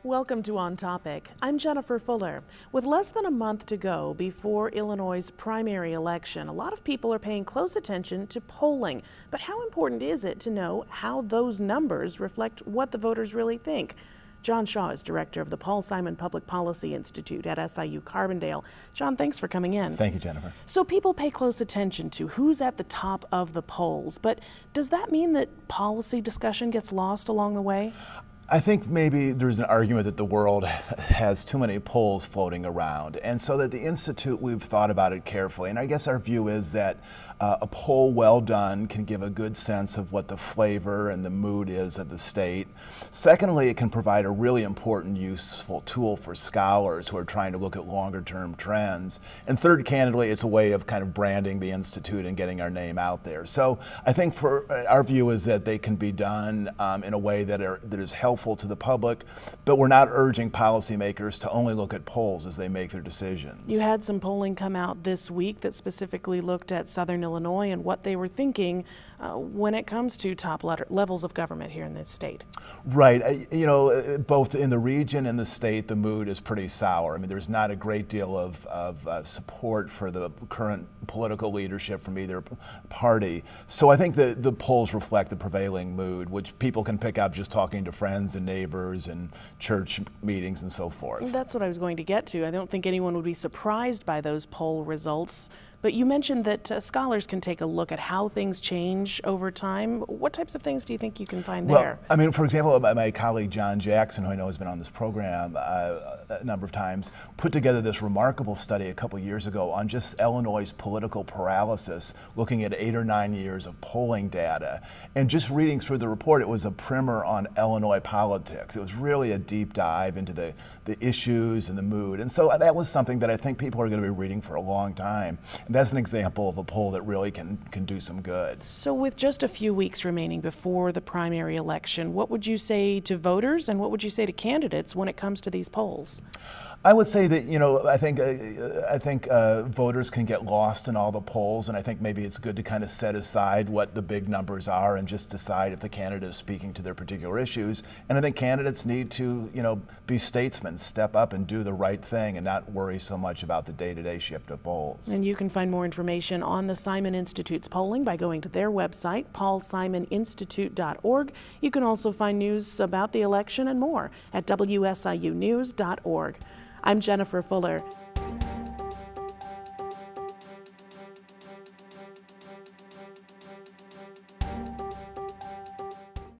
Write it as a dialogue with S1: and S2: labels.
S1: Welcome to On Topic. I'm Jennifer Fuller. With less than a month to go before Illinois' primary election, a lot of people are paying close attention to polling. But how important is it to know how those numbers reflect what the voters really think? John Shaw is director of the Paul Simon Public Policy Institute at SIU Carbondale. John, thanks for coming in.
S2: Thank you, Jennifer.
S1: So people pay close attention to who's at the top of the polls, but does that mean that policy discussion gets lost along the way?
S2: I think maybe there's an argument that the world has too many polls floating around, and so that the Institute, we've thought about it carefully, and I guess our view is that a poll well done can give a good sense of what the flavor and the mood is of the state. Secondly, it can provide a really important, useful tool for scholars who are trying to look at longer term trends. And third, candidly, it's a way of kind of branding the Institute and getting our name out there. So I think for our view is that they can be done in a way that is helpful to the public, but we're not urging policymakers to only look at polls as they make their decisions.
S1: You had some polling come out this week that specifically looked at Southern Illinois and what they were thinking when it comes to top levels of government here in this state.
S2: Right. Both in the region and the state, the mood is pretty sour. I mean, there's not a great deal of support for the current political leadership from either party. So I think the polls reflect the prevailing mood, which people can pick up just talking to friends and neighbors and church meetings and so forth.
S1: That's what I was going to get to. I don't think anyone would be surprised by those poll results. But you mentioned that scholars can take a look at how things change over time. What types of things do you think you can find there?
S2: Well, I mean, for example, my colleague John Jackson, who I know has been on this program a number of times, put together this remarkable study a couple years ago on just Illinois' political paralysis, looking at 8 or 9 years of polling data. And just reading through the report, it was a primer on Illinois politics. It was really a deep dive into the issues and the mood. And so that was something that I think people are going to be reading for a long time. And that's an example of a poll that really can do some good. So
S1: with just a few weeks remaining before the primary election, what would you say to voters and what would you say to candidates when it comes to these polls?
S2: I would say that, I think voters can get lost in all the polls, and I think maybe it's good to kind of set aside what the big numbers are and just decide if the candidate is speaking to their particular issues. And I think candidates need to, be statesmen, step up and do the right thing and not worry so much about the day-to-day shift of polls.
S1: And you can find more information on the Simon Institute's polling by going to their website, paulsimoninstitute.org. You can also find news about the election and more at WSIUnews.org. I'm Jennifer Fuller.